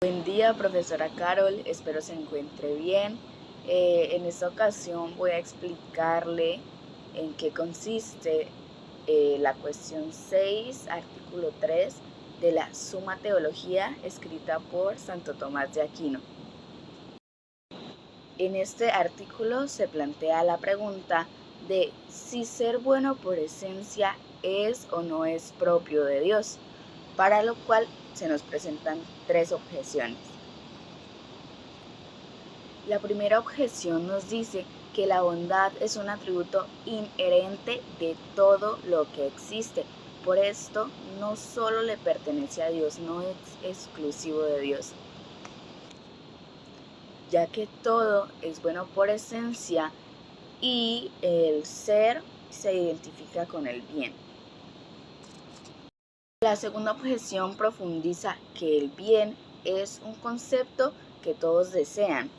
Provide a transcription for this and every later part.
Buen día, profesora Carol, espero se encuentre bien. En esta ocasión voy a explicarle en qué consiste la cuestión 6, artículo 3 de la Suma Teología escrita por Santo Tomás de Aquino. En este artículo se plantea la pregunta de si ser bueno por esencia es o no es propio de Dios, para lo cual se nos presentan tres objeciones. La primera objeción nos dice que la bondad es un atributo inherente de todo lo que existe. Por esto, no solo le pertenece a Dios, no es exclusivo de Dios, ya que todo es bueno por esencia y el ser se identifica con el bien. La segunda objeción profundiza que el bien es un concepto que todos desean.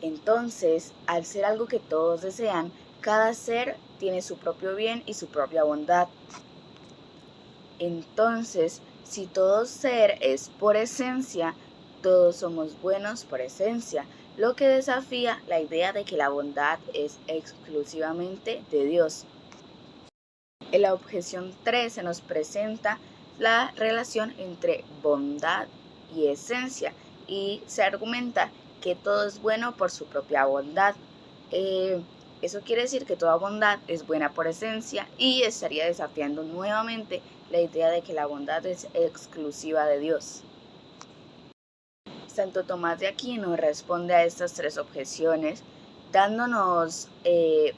Entonces, al ser algo que todos desean, cada ser tiene su propio bien y su propia bondad. Entonces, si todo ser es por esencia, todos somos buenos por esencia, lo que desafía la idea de que la bondad es exclusivamente de Dios. En la objeción 3 se nos presenta la relación entre bondad y esencia y se argumenta que todo es bueno por su propia bondad. Eso quiere decir que toda bondad es buena por esencia y estaría desafiando nuevamente la idea de que la bondad es exclusiva de Dios. Santo Tomás de Aquino responde a estas tres objeciones dándonos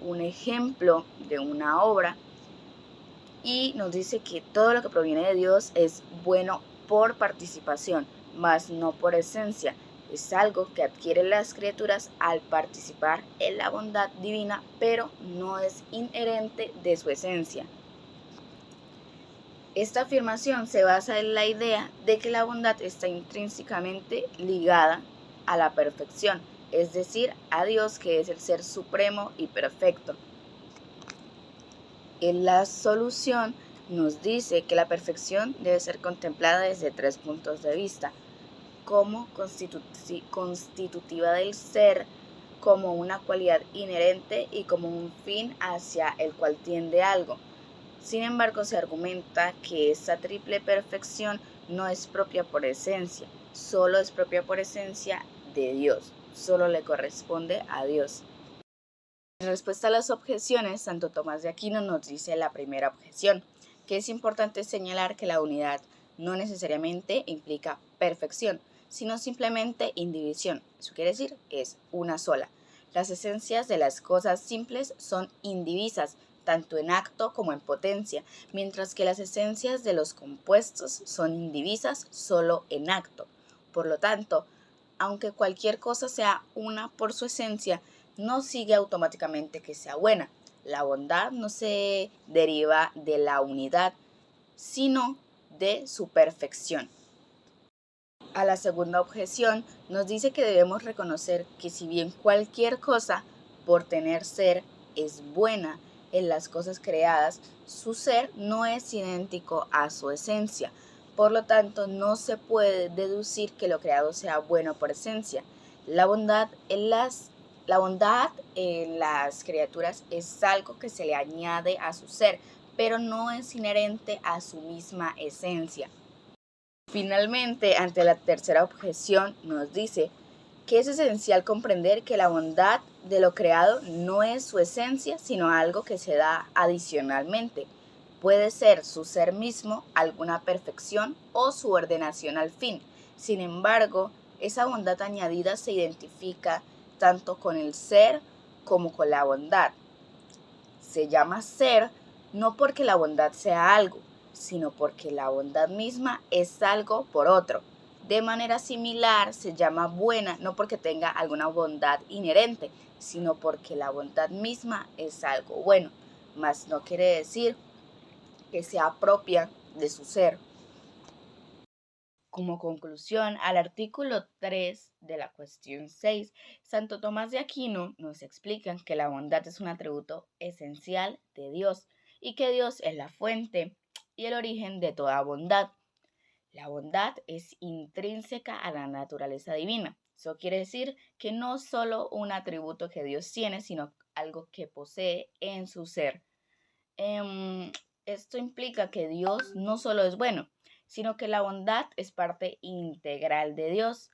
un ejemplo de una obra y nos dice que todo lo que proviene de Dios es bueno por participación, mas no por esencia. Es algo que adquieren las criaturas al participar en la bondad divina, pero no es inherente de su esencia. Esta afirmación se basa en la idea de que la bondad está intrínsecamente ligada a la perfección, es decir, a Dios, que es el ser supremo y perfecto. En la solución nos dice que la perfección debe ser contemplada desde tres puntos de vista: como constitutiva del ser, como una cualidad inherente y como un fin hacia el cual tiende algo. Sin embargo, se argumenta que esta triple perfección no es propia por esencia, solo es propia por esencia de Dios, solo le corresponde a Dios. En respuesta a las objeciones, Santo Tomás de Aquino nos dice la primera objeción, que es importante señalar que la unidad no necesariamente implica perfección, sino simplemente indivisión. Eso quiere decir que es una sola. Las esencias de las cosas simples son indivisas, tanto en acto como en potencia, mientras que las esencias de los compuestos son indivisas solo en acto. Por lo tanto, aunque cualquier cosa sea una por su esencia, no sigue automáticamente que sea buena. La bondad no se deriva de la unidad, sino de su perfección. A la segunda objeción nos dice que debemos reconocer que si bien cualquier cosa, por tener ser, es buena en las cosas creadas, su ser no es idéntico a su esencia. Por lo tanto, no se puede deducir que lo creado sea bueno por esencia. La bondad en las criaturas es algo que se le añade a su ser, pero no es inherente a su misma esencia. Finalmente, ante la tercera objeción, nos dice que es esencial comprender que la bondad de lo creado no es su esencia, sino algo que se da adicionalmente. Puede ser su ser mismo, alguna perfección o su ordenación al fin. Sin embargo, esa bondad añadida se identifica tanto con el ser como con la bondad. Se llama ser no porque la bondad sea algo, sino porque la bondad misma es algo por otro. De manera similar, se llama buena no porque tenga alguna bondad inherente, sino porque la bondad misma es algo bueno, mas no quiere decir que sea propia de su ser. Como conclusión, al artículo 3 de la cuestión 6, Santo Tomás de Aquino nos explica que la bondad es un atributo esencial de Dios y que Dios es la fuente y el origen de toda bondad. La bondad es intrínseca a la naturaleza divina. Eso quiere decir que no es solo un atributo que Dios tiene, sino algo que posee en su ser. Esto implica que Dios no solo es bueno, sino que la bondad es parte integral de Dios.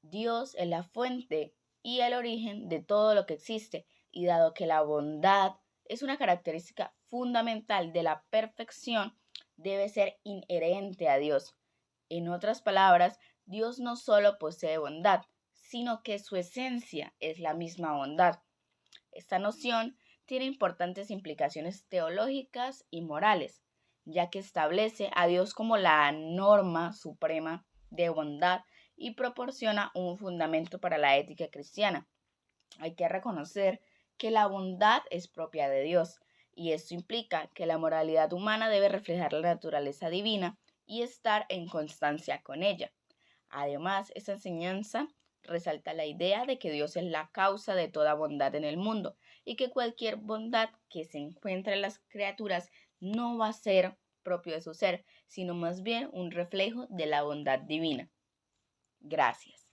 Dios es la fuente y el origen de todo lo que existe, y dado que la bondad es una característica fundamental de la perfección, debe ser inherente a Dios. En otras palabras, Dios no solo posee bondad, sino que su esencia es la misma bondad. Esta noción tiene importantes implicaciones teológicas y morales, ya que establece a Dios como la norma suprema de bondad y proporciona un fundamento para la ética cristiana. Hay que reconocer que la bondad es propia de Dios, y esto implica que la moralidad humana debe reflejar la naturaleza divina y estar en constancia con ella. Además, esta enseñanza resalta la idea de que Dios es la causa de toda bondad en el mundo y que cualquier bondad que se encuentre en las criaturas no va a ser propio de su ser, sino más bien un reflejo de la bondad divina. Gracias.